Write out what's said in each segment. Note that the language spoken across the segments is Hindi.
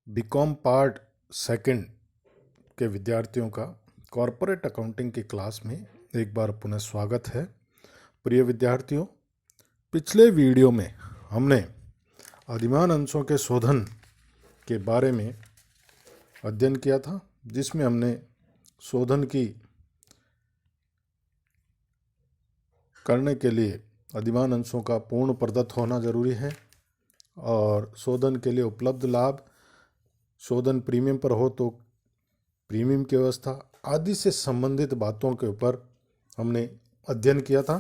बीकॉम पार्ट सेकंड के विद्यार्थियों का कॉरपोरेट अकाउंटिंग की क्लास में एक बार पुनः स्वागत है। प्रिय विद्यार्थियों, पिछले वीडियो में हमने अधिमान अंशों के शोधन के बारे में अध्ययन किया था, जिसमें हमने शोधन की करने के लिए अधिमान अंशों का पूर्ण प्रदत्त होना जरूरी है और शोधन के लिए उपलब्ध लाभ, शोधन प्रीमियम पर हो तो प्रीमियम की व्यवस्था आदि से संबंधित बातों के ऊपर हमने अध्ययन किया था।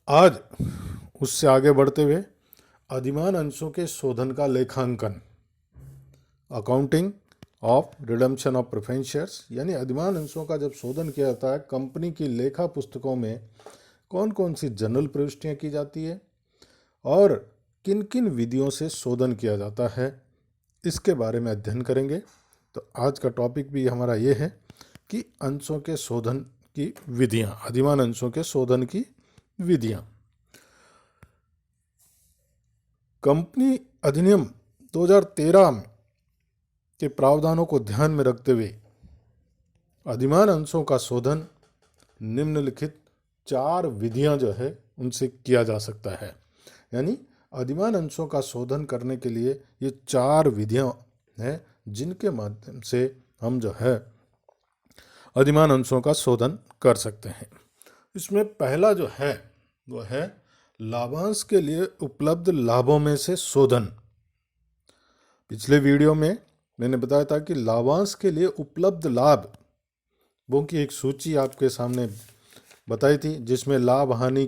आज उससे आगे बढ़ते हुए अधिमान अंशों के शोधन का लेखांकन, accounting of redemption of preference shares, यानी अधिमान अंशों का जब शोधन किया जाता है, कंपनी की लेखा पुस्तकों में कौन कौन सी जनरल प्रविष्टियां की जाती है और किन किन विधियों से शोधन किया जाता है, इसके बारे में अध्ययन करेंगे। तो आज का टॉपिक भी हमारा ये है कि अंशों के शोधन की विधियां, अधिमान अंशों के शोधन की विधियां। कंपनी अधिनियम 2013 के प्रावधानों को ध्यान में रखते हुए अधिमान अंशों का शोधन निम्नलिखित 4 विधियां जो है उनसे किया जा सकता है। यानी अधिमान अंशों का शोधन करने के लिए ये 4 विधियां हैं जिनके माध्यम से हम जो है अधिमान अंशों का शोधन कर सकते हैं। इसमें पहला जो है वो है लाभांश के लिए उपलब्ध लाभों में से शोधन। पिछले वीडियो में मैंने बताया था कि लाभांश के लिए उपलब्ध लाभों की एक सूची आपके सामने बताई थी, जिसमें लाभ हानि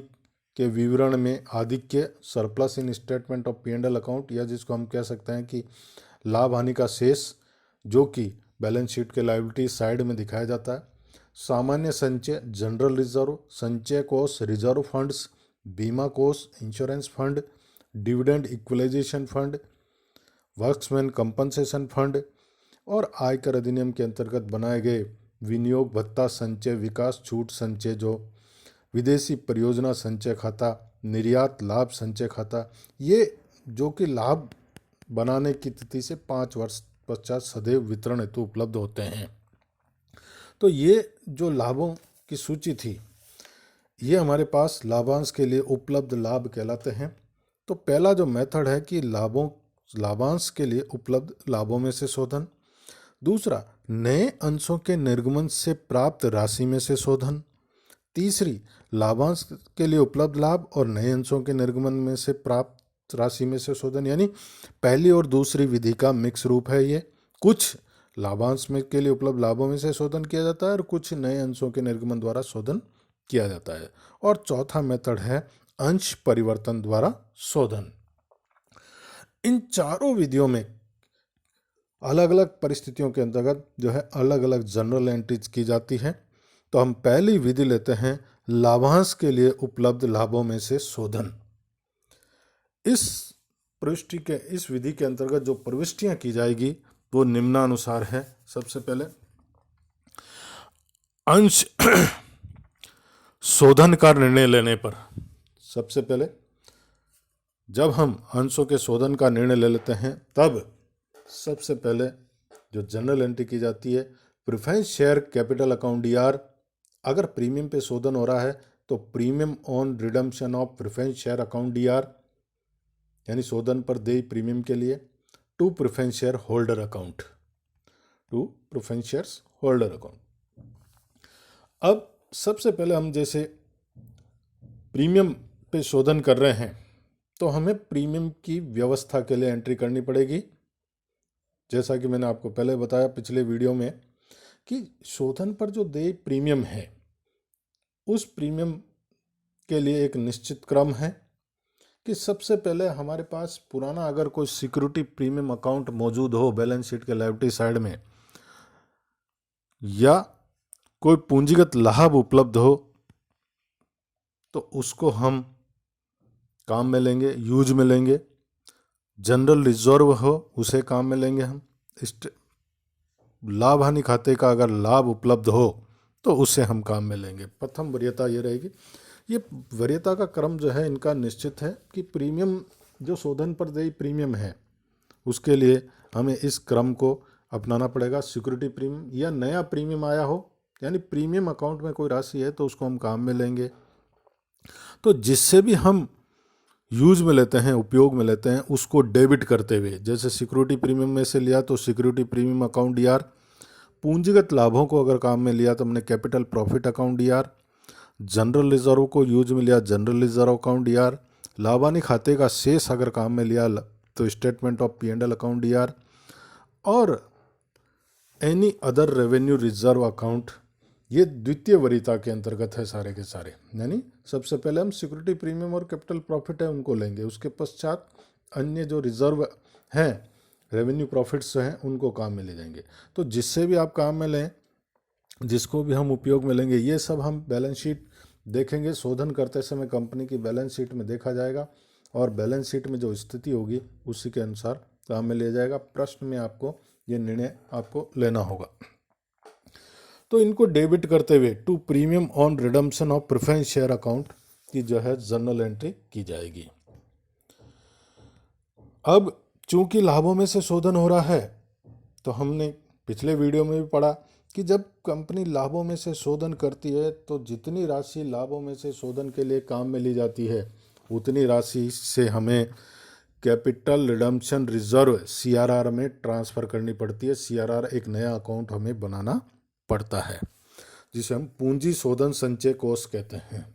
के विवरण में आधिक्य, surplus in statement of P&L account, या जिसको हम कह सकते हैं कि लाभ हानि का शेष, जो कि बैलेंस शीट के लायबिलिटी साइड में दिखाया जाता है, सामान्य संचय, जनरल रिजर्व, संचय कोष, रिजर्व फंड्स, बीमा कोष, insurance fund, dividend equalisation fund, workmen compensation fund और आयकर अधिनियम के अंतर्गत बनाए गए विनियोग भत्ता संचय, विकास छूट संचय, जो विदेशी परियोजना संचय खाता, निर्यात लाभ संचय खाता, ये जो कि लाभ बनाने की तिथि से 5 वर्ष पश्चात सदैव वितरण हेतु उपलब्ध होते हैं। तो ये जो लाभों की सूची थी, ये हमारे पास लाभांश के लिए उपलब्ध लाभ कहलाते हैं। तो पहला जो मेथड है कि लाभांश के लिए उपलब्ध लाभों में से शोधन। दूसरा, नए अंशों के निर्गमन से प्राप्त राशि में से शोधन। तीसरी, लाभांश के लिए उपलब्ध लाभ और नए अंशों के निर्गमन में से प्राप्त राशि में से शोधन, यानी पहली और दूसरी विधि का मिक्स रूप है ये। कुछ लाभांश में के लिए उपलब्ध लाभों में से शोधन किया जाता है और कुछ नए अंशों के निर्गमन द्वारा शोधन किया जाता है। और चौथा मेथड है अंश परिवर्तन द्वारा शोधन। इन चारों विधियों में अलग अलग परिस्थितियों के अंतर्गत जो है अलग अलग जनरल एंट्रीज की जाती है। तो हम पहली विधि लेते हैं लाभांश के लिए उपलब्ध लाभों में से शोधन। इस विधि के अंतर्गत जो प्रविष्टियां की जाएगी वो निम्नानुसार है। सबसे पहले अंश शोधन का निर्णय लेने पर, सबसे पहले जब हम अंशों के शोधन का निर्णय ले लेते हैं, तब सबसे पहले जो जनरल एंट्री की जाती है, preference share capital account DR। अगर प्रीमियम पे शोधन हो रहा है तो premium on redemption of preference share account DR, यानी शोधन पर देय प्रीमियम के लिए, to preference share holder account, to preference shares holder account. अब सबसे पहले हम जैसे प्रीमियम पे शोधन कर रहे हैं तो हमें प्रीमियम की व्यवस्था के लिए एंट्री करनी पड़ेगी। जैसा कि मैंने आपको पहले बताया पिछले वीडियो में कि शोधन पर जो देय प्रीमियम है, उस प्रीमियम के लिए एक निश्चित क्रम है कि सबसे पहले हमारे पास पुराना अगर कोई सिक्योरिटी प्रीमियम अकाउंट मौजूद हो बैलेंस शीट के लायबिलिटी साइड में, या कोई पूंजीगत लाभ उपलब्ध हो, तो उसको हम काम में लेंगे, यूज में लेंगे। जनरल रिजर्व हो, उसे काम में लेंगे हम। लाभ हानि खाते का अगर लाभ उपलब्ध हो तो उसे हम काम में लेंगे। प्रथम वरीयता ये रहेगी। ये वरीयता का क्रम जो है इनका निश्चित है कि प्रीमियम जो शोधन पर देय प्रीमियम है उसके लिए हमें इस क्रम को अपनाना पड़ेगा। सिक्योरिटी प्रीमियम या नया प्रीमियम आया हो, यानी प्रीमियम अकाउंट में कोई राशि है तो उसको हम काम में लेंगे। तो जिससे भी हम यूज में लेते हैं, उपयोग में लेते हैं, उसको डेबिट करते हुए, जैसे सिक्योरिटी प्रीमियम में से लिया तो सिक्योरिटी प्रीमियम अकाउंट डीआर, पूंजीगत लाभों को अगर काम में लिया तो हमने capital profit account DR, general reserve को यूज में लिया जनरल रिजर्व अकाउंट डीआर, लाभानी खाते का शेष अगर काम में लिया तो statement of P&L account DR, और any other revenue reserve account, ये द्वितीय वरीयता के अंतर्गत है सारे के सारे। यानी सबसे पहले हम सिक्योरिटी प्रीमियम और कैपिटल प्रॉफिट है उनको लेंगे, उसके पश्चात अन्य जो रिजर्व हैं, रेवेन्यू प्रॉफिट्स हैं, उनको काम में ले जाएंगे। तो जिससे भी आप काम में लें, जिसको भी हम उपयोग में लेंगे, ये सब हम बैलेंस शीट देखेंगे। शोधन करते समय कंपनी की बैलेंस शीट में देखा जाएगा और बैलेंस शीट में जो स्थिति होगी उसी के अनुसार काम में लिया जाएगा। प्रश्न में आपको ये निर्णय आपको लेना होगा। तो इनको डेबिट करते हुए to premium on redemption of preference share account की जो है जर्नल एंट्री की जाएगी। अब चूंकि लाभों में से शोधन हो रहा है, तो हमने पिछले वीडियो में भी पढ़ा कि जब कंपनी लाभों में से शोधन करती है तो जितनी राशि लाभों में से शोधन के लिए काम में ली जाती है उतनी राशि से हमें कैपिटल रिडम्पशन रिजर्व CRR में ट्रांसफ़र करनी पड़ती है। CRR एक नया अकाउंट हमें बनाना पड़ता है, जिसे हम पूंजी शोधन संचय कोष कहते हैं।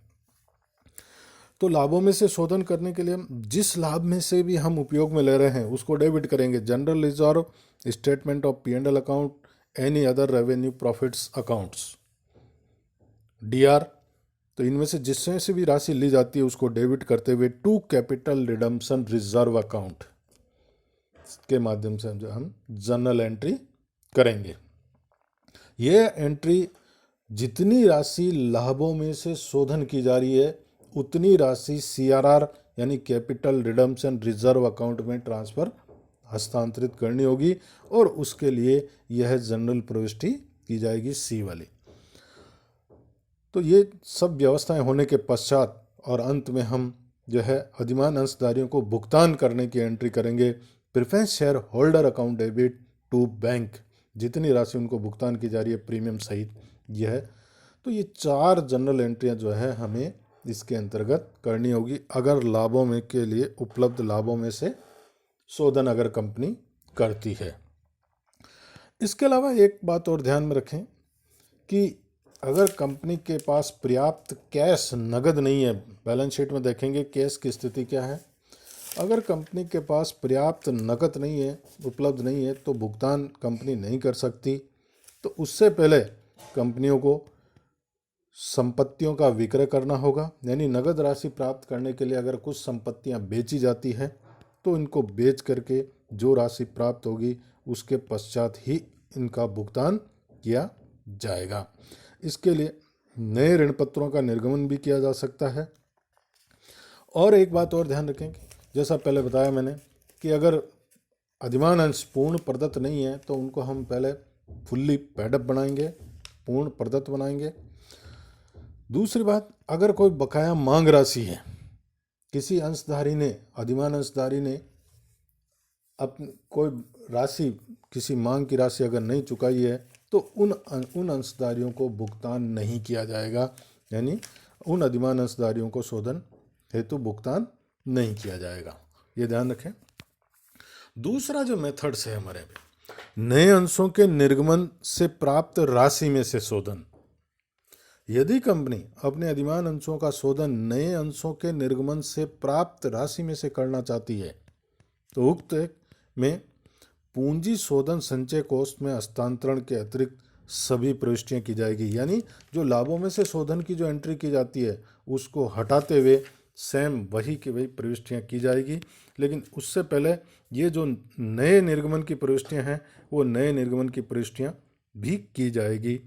तो लाभों में से शोधन करने के लिए हम जिस लाभ में से भी हम उपयोग में ले रहे हैं उसको डेबिट करेंगे। General reserve, statement of P&L account, any other revenue profits accounts DR. तो इनमें से जिसमें से भी राशि ली जाती है उसको डेबिट करते हुए to capital redemption reserve account के माध्यम से हम जर्नल एंट्री करेंगे। यह एंट्री जितनी राशि लाभों में से शोधन की जा रही है उतनी राशि CRR यानी कैपिटल रिडम्पशन रिजर्व अकाउंट में ट्रांसफ़र हस्तांतरित करनी होगी, और उसके लिए यह जनरल प्रविष्टि की जाएगी C वाली। तो ये सब व्यवस्थाएं होने के पश्चात और अंत में हम जो है अधिमान अंशधारियों को भुगतान करने की एंट्री करेंगे। Preference share holder account debit to bank, जितनी राशि उनको भुगतान की जा रही है प्रीमियम सहित यह है। तो ये 4 जनरल एंट्रियां जो है हमें इसके अंतर्गत करनी होगी अगर लाभों में के लिए उपलब्ध लाभों में से शोधन अगर कंपनी करती है। इसके अलावा एक बात और ध्यान में रखें कि अगर कंपनी के पास पर्याप्त कैश नगद नहीं है, बैलेंस शीट में देखेंगे कैश की स्थिति क्या है। अगर कंपनी के पास पर्याप्त नकद नहीं है, उपलब्ध नहीं है, तो भुगतान कंपनी नहीं कर सकती। तो उससे पहले कंपनियों को संपत्तियों का विक्रय करना होगा, यानी नगद राशि प्राप्त करने के लिए अगर कुछ संपत्तियां बेची जाती है तो इनको बेच करके जो राशि प्राप्त होगी उसके पश्चात ही इनका भुगतान किया जाएगा। इसके लिए नए ऋण पत्रों का निर्गमन भी किया जा सकता है। और एक बात और ध्यान रखें कि जैसा पहले बताया मैंने कि अगर अधिमान अंश पूर्ण प्रदत्त नहीं है तो उनको हम पहले फुल्ली पेडअप बनाएंगे, पूर्ण प्रदत्त बनाएंगे। दूसरी बात, अगर कोई बकाया मांग राशि है, किसी अंशधारी ने, अधिमान अंशधारी ने अपनी कोई राशि, किसी मांग की राशि अगर नहीं चुकाई है तो उन अंशधारियों को भुगतान नहीं किया जाएगा, यानी उन अधिमान अंशधारियों को शोधन हेतु भुगतान नहीं किया जाएगा। ये ध्यान रखें। दूसरा जो मेथड्स है हमारे नए अंशों के निर्गमन से प्राप्त राशि में से शोधन। यदि कंपनी अपने अधिमान अंशों का शोधन नए अंशों के निर्गमन से प्राप्त राशि में से करना चाहती है तो उक्त में पूंजी शोधन संचय कोष में हस्तांतरण के अतिरिक्त सभी प्रविष्टियां की जाएगी। यानी जो लाभों में से शोधन की जो एंट्री की जाती है उसको हटाते हुए सेम वही की वही प्रविष्टियां की जाएगी, लेकिन उससे पहले ये जो नए निर्गमन की प्रविष्टियां हैं वो नए निर्गमन की प्रविष्टियां भी की जाएगी,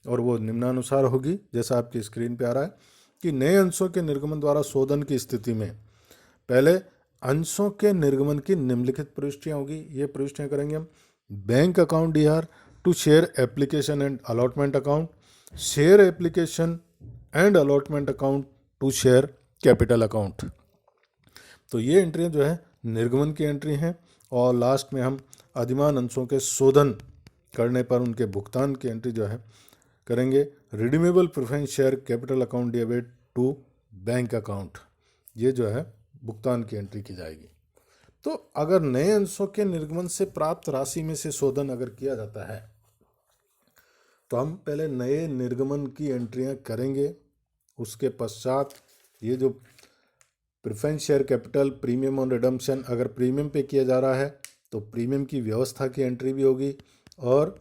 और वो निम्नानुसार होगी जैसा आपकी स्क्रीन पे आ रहा है कि नए अंशों के निर्गमन द्वारा शोधन की स्थिति में पहले अंशों के निर्गमन की निम्नलिखित प्रविष्टियां होगी। ये प्रविष्टियां करेंगे हम: bank account DR to share application and allotment account, share application and allotment account to share capital account. तो ये एंट्रियां जो है निर्गमन की एंट्री हैं। और लास्ट में हम अधिमान अंशों के शोधन करने पर उनके भुगतान की एंट्री जो है करेंगे। Redeemable preference share capital account debit to bank account, ये जो है भुगतान की एंट्री की जाएगी। तो अगर नए अंशों के निर्गमन से प्राप्त राशि में से शोधन अगर किया जाता है तो हम पहले नए निर्गमन की एंट्रियां करेंगे। उसके पश्चात ये जो preference share capital, premium on redemption, अगर प्रीमियम पे किया जा रहा है तो प्रीमियम की व्यवस्था की एंट्री भी होगी और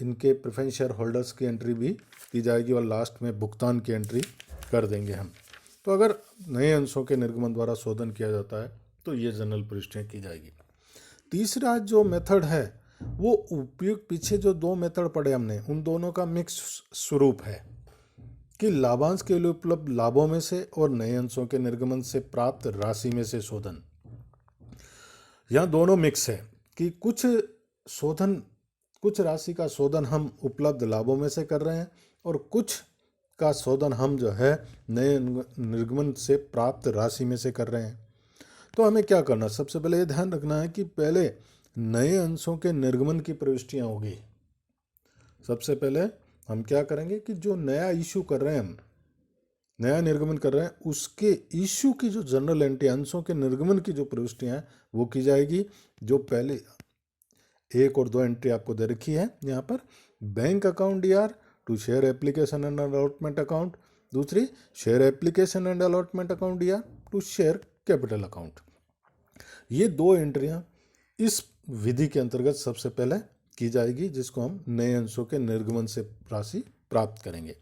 इनके प्रेफरेंस शेयर होल्डर्स की एंट्री भी की जाएगी और लास्ट में भुगतान की एंट्री कर देंगे हम। तो अगर नए अंशों के निर्गमन द्वारा शोधन किया जाता है तो ये जनरल प्रविष्टियाँ की जाएगी। तीसरा जो मेथड है वो उपयुक्त, पीछे जो दो मेथड पढ़े हमने उन दोनों का मिक्स स्वरूप है कि लाभांश के लिए उपलब्ध लाभों में से और नए अंशों के निर्गमन से प्राप्त राशि में से शोधन। यहाँ दोनों मिक्स है कि कुछ राशि का शोधन हम उपलब्ध लाभों में से कर रहे हैं और कुछ का शोधन हम जो है नए निर्गमन से प्राप्त राशि में से कर रहे हैं। तो हमें क्या करना, सबसे पहले ये ध्यान रखना है कि पहले नए अंशों के निर्गमन की प्रविष्टियां होगी। सबसे पहले हम क्या करेंगे कि जो नया इशू कर रहे हैं, हम नया निर्गमन कर रहे हैं, उसके इशू की जो जनरल एंट्री, अंशों के निर्गमन की जो प्रविष्टियां हैं वो की जाएगी। जो पहले 1 और 2 एंट्री आपको दे रखी है यहाँ पर, bank account DR to share application and allotment account, दूसरी share application and allotment account DR to share capital account. ये 2 एंट्रियां इस विधि के अंतर्गत सबसे पहले की जाएगी, जिसको हम नए अंशों के निर्गमन से राशि प्राप्त करेंगे।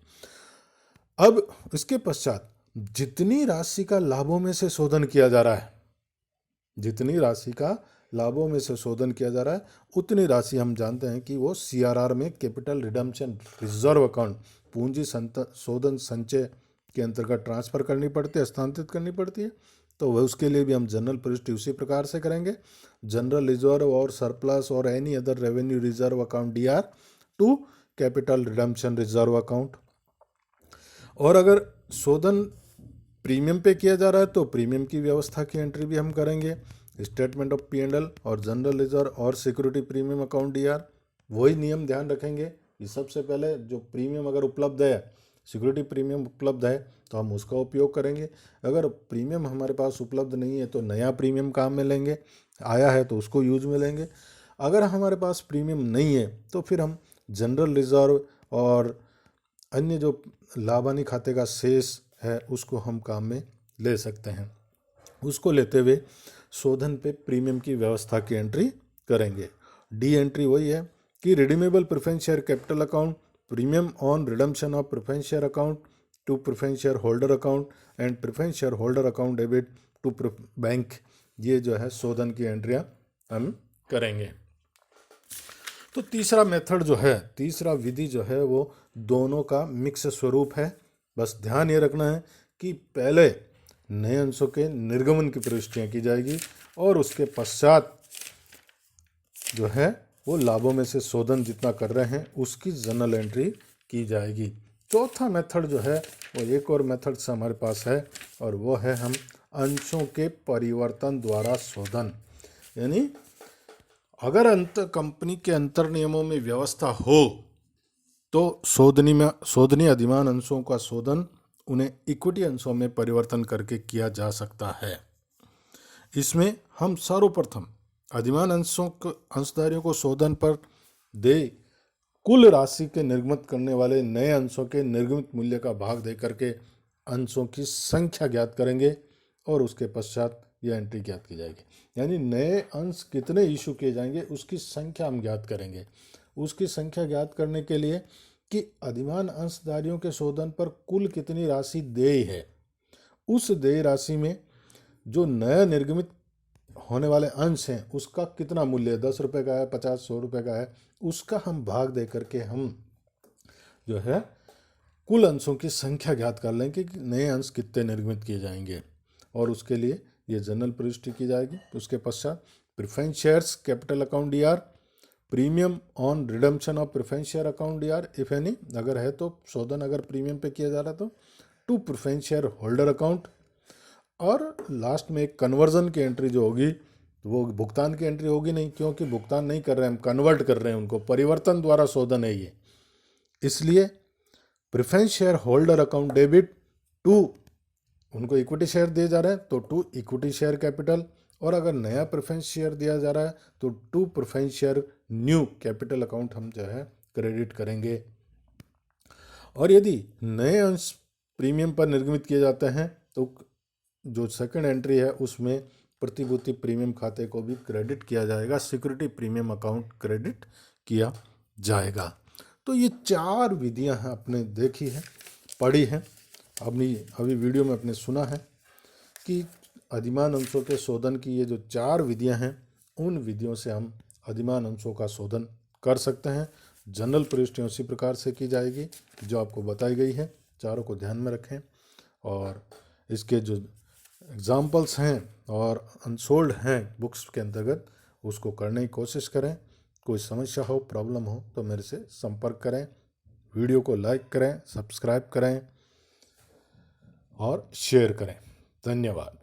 अब इसके पश्चात जितनी राशि का लाभों में से शोधन किया जा रहा है, जितनी राशि का लाभों में से शोधन किया जा रहा है उतनी राशि हम जानते हैं कि वो सीआरआर में कैपिटल रिडम्पशन रिजर्व अकाउंट, पूंजी शोधन संचय के अंतर्गत ट्रांसफर करनी पड़ती है, हस्तांतरित करनी पड़ती है। तो वह उसके लिए भी हम जनरल प्रविष्टि उसी प्रकार से करेंगे। जनरल रिजर्व और सरप्लस और any other revenue reserve account DR to capital redemption reserve account. और अगर शोधन प्रीमियम पे किया जा रहा है तो प्रीमियम की व्यवस्था की एंट्री भी हम करेंगे। स्टेटमेंट ऑफ P&L और जनरल रिजर्व और सिक्योरिटी प्रीमियम अकाउंट डीआर, वही नियम ध्यान रखेंगे कि सबसे पहले जो प्रीमियम अगर उपलब्ध है, सिक्योरिटी प्रीमियम उपलब्ध है तो हम उसका उपयोग करेंगे। अगर प्रीमियम हमारे पास उपलब्ध नहीं है तो नया प्रीमियम काम में लेंगे, आया है तो उसको यूज में लेंगे। अगर हमारे पास प्रीमियम नहीं है तो फिर हम जनरल रिजर्व और अन्य जो लाभानी खाते का शेष है उसको हम काम में ले सकते हैं। उसको लेते हुए शोधन पे प्रीमियम की व्यवस्था की एंट्री करेंगे। डी एंट्री वही है कि redeemable preference share capital account, premium on redemption of preference share account to preference share holder account and preference share holder account debit to bank, ये जो है शोधन की एंट्रियां हम करेंगे। तो तीसरा मेथड जो है, तीसरा विधि जो है वो दोनों का मिक्स स्वरूप है। बस ध्यान ये रखना है कि पहले नए अंशों के निर्गमन की प्रविष्टियां की जाएगी और उसके पश्चात जो है वो लाभों में से शोधन जितना कर रहे हैं उसकी जनरल एंट्री की जाएगी। चौथा मेथड जो है वो एक और मेथड से हमारे पास है और वो है हम अंशों के परिवर्तन द्वारा शोधन। यानी अगर कंपनी के अंतर नियमों में व्यवस्था हो तो शोधनीय अधिमान अंशों का शोधन उन्हें इक्विटी अंशों में परिवर्तन करके किया जा सकता है। इसमें हम सर्वप्रथम अधिमान अंशधारियों को शोधन पर दे कुल राशि के निर्गमित करने वाले नए अंशों के निर्गमित मूल्य का भाग दे करके अंशों की संख्या ज्ञात करेंगे और उसके पश्चात यह एंट्री ज्ञात की जाएगी। यानी नए अंश कितने इशू किए जाएंगे उसकी संख्या हम ज्ञात करेंगे। उसकी संख्या ज्ञात करने के लिए कि अधिमान अंशधारियों के शोधन पर कुल कितनी राशि देय है, उस देय राशि में जो नया निर्गमित होने वाले अंश हैं उसका कितना मूल्य है, 10 रुपये का है, 50, 100 रुपये का है, उसका हम भाग दे करके हम जो है कुल अंशों की संख्या ज्ञात कर लेंगे कि नए अंश कितने निर्गमित किए जाएंगे और उसके लिए ये जनरल प्रविष्टि की जाएगी। उसके पश्चात preference shares capital account DR, premium on redemption of preference share account DR if any, अगर है तो शोधन अगर प्रीमियम पे किया जा रहा तो to preference share holder account, और लास्ट में एक कन्वर्जन की एंट्री जो होगी तो वो भुगतान की एंट्री होगी नहीं, क्योंकि भुगतान नहीं कर रहे हैं हम, कन्वर्ट कर रहे हैं उनको, परिवर्तन द्वारा शोधन है ये। इसलिए preference share holder account debit to, उनको इक्विटी शेयर दिए जा रहे हैं तो टू इक्विटी शेयर कैपिटल, और अगर नया प्रेफरेंस शेयर दिया जा रहा है तो to preference share new capital account हम जो है क्रेडिट करेंगे। और यदि नए अंश प्रीमियम पर निर्गमित किए जाते हैं तो जो सेकंड एंट्री है उसमें प्रतिभूति प्रीमियम खाते को भी क्रेडिट किया जाएगा, सिक्योरिटी प्रीमियम अकाउंट क्रेडिट किया जाएगा। तो ये 4 विधियां हैं, आपने देखी है, पढ़ी है, अभी वीडियो में आपने सुना है कि अधिमान अंशों के शोधन की ये जो 4 विधियां हैं, उन विधियों से हम अधिमान अंशों का शोधन कर सकते हैं। जनरल प्रविष्टियाँ उसी प्रकार से की जाएगी जो आपको बताई गई है, चारों को ध्यान में रखें। और इसके जो एग्जाम्पल्स हैं और अनसोल्ड हैं बुक्स के अंतर्गत, उसको करने की कोशिश करें। कोई समस्या हो, प्रॉब्लम हो तो मेरे से संपर्क करें। वीडियो को लाइक करें, सब्सक्राइब करें और शेयर करें। धन्यवाद।